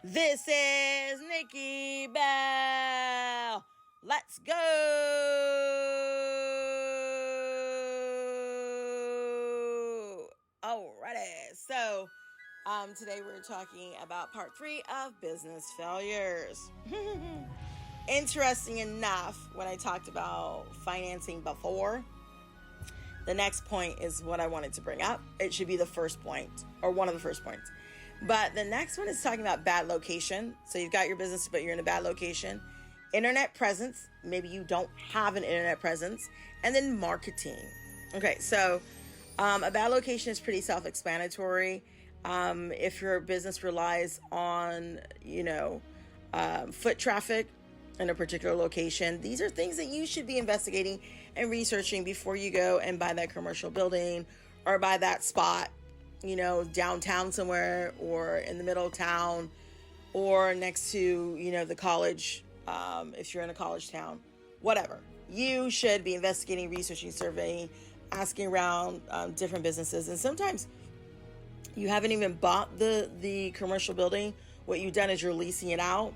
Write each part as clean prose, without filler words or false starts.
This is Nikki Bell. Let's go. Alrighty. So, today we're talking about part 3 of business failures. Interesting enough, when I talked about financing before, the next point is what I wanted to bring up. It should be the first point, or one of the first points. But the next one is talking about bad location. So you've got your business, but you're in a bad location. Internet presence. Maybe you don't have an internet presence. And then marketing. Okay, so a bad location is pretty self-explanatory. If your business relies on, foot traffic in a particular location, these are things that you should be investigating and researching before you go and buy that commercial building or buy that spot, downtown somewhere or in the middle of town or next to, the college, if you're in a college town, whatever. You should be investigating, researching, surveying, asking around different businesses. And sometimes you haven't even bought the commercial building. What you've done is you're leasing it out.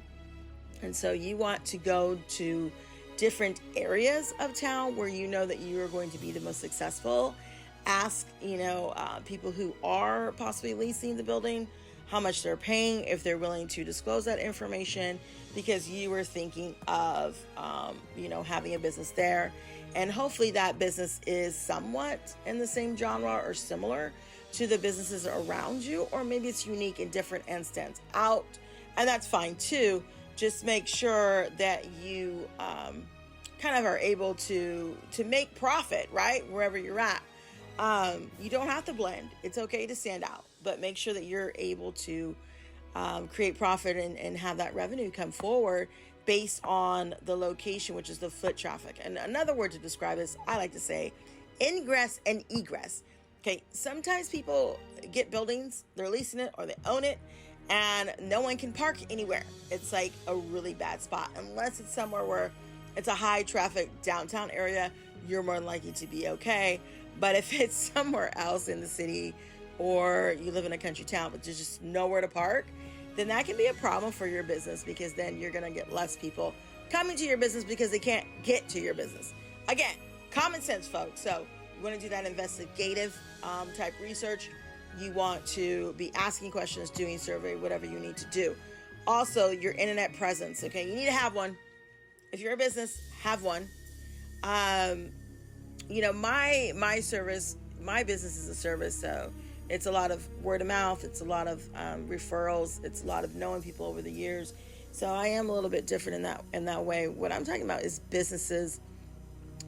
And so you want to go to different areas of town where you know that you are going to be the most successful. Ask, people who are possibly leasing the building, how much they're paying, if they're willing to disclose that information, because you were thinking of, having a business there. And hopefully that business is somewhat in the same genre or similar to the businesses around you, or maybe it's unique in different and stands out. And that's fine too. Just make sure that you kind of are able to make profit, right? Wherever you're at. You don't have to blend. It's okay to stand out, but make sure that you're able to create profit and have that revenue come forward based on the location, which is the foot traffic. And another word to describe is, I like to say, ingress and egress. Okay, sometimes people get buildings, they're leasing it or they own it, and no one can park anywhere. It's like a really bad spot. Unless it's somewhere where it's a high traffic downtown area, you're more likely to be okay. But if it's somewhere else in the city or you live in a country town, but there's just nowhere to park, then that can be a problem for your business, because then you're going to get less people coming to your business because they can't get to your business. Again, common sense, folks. So you want to do that investigative type research. You want to be asking questions, doing survey, whatever you need to do. Also, your internet presence. Okay, you need to have one. If you're a business, have one. My service, my business is a service, so it's a lot of word of mouth. It's a lot of referrals. It's a lot of knowing people over the years. So I am a little bit different in that way. What I'm talking about is businesses,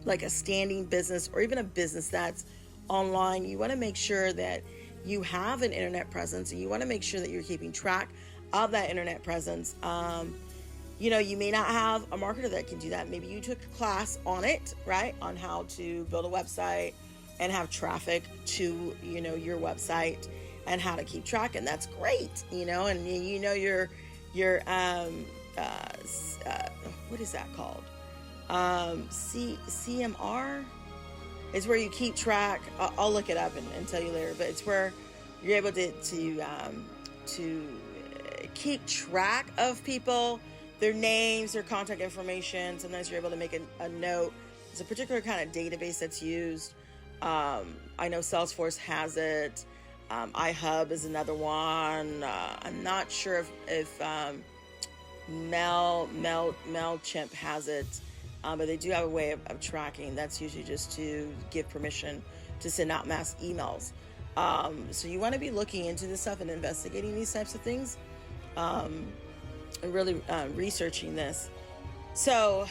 like a standing business or even a business that's online. You want to make sure that you have an internet presence, and you want to make sure that you're keeping track of that internet presence. You may not have a marketer that can do that. Maybe you took a class on it, right? On how to build a website and have traffic to, your website and how to keep track. And that's great, and your what is that called? CMR is where you keep track. I'll look it up and tell you later, but it's where you're able to keep track of people, their names, their contact information. Sometimes you're able to make a note. It's a particular kind of database that's used. I know Salesforce has it. iHub is another one. I'm not sure if MailChimp has it, but they do have a way of tracking. That's usually just to give permission to send out mass emails. So you want to be looking into this stuff and investigating these types of things. And really researching this. So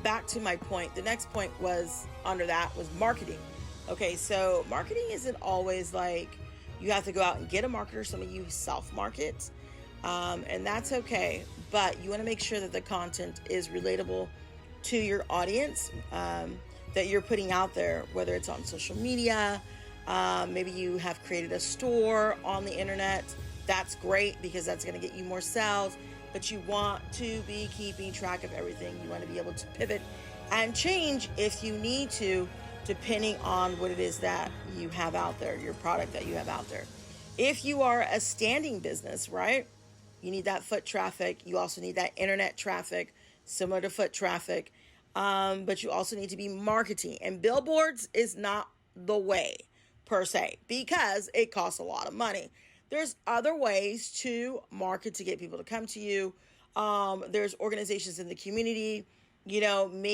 back to my point. The next point was under that was marketing. Okay, so marketing isn't always like you have to go out and get a marketer. Some of you self-market, and that's okay. But you want to make sure that the content is relatable to your audience that you're putting out there, whether it's on social media. Maybe you have created a store on the internet. That's great, because that's going to get you more sales. But you want to be keeping track of everything. You want to be able to pivot and change if you need to, depending on what it is that you have out there, your product that you have out there. If you are a standing business, right? You need that foot traffic. You also need that internet traffic, similar to foot traffic. But you also need to be marketing. And billboards is not the way per se because it costs a lot of money. There's other ways to market to get people to come to you. There's organizations in the community, maybe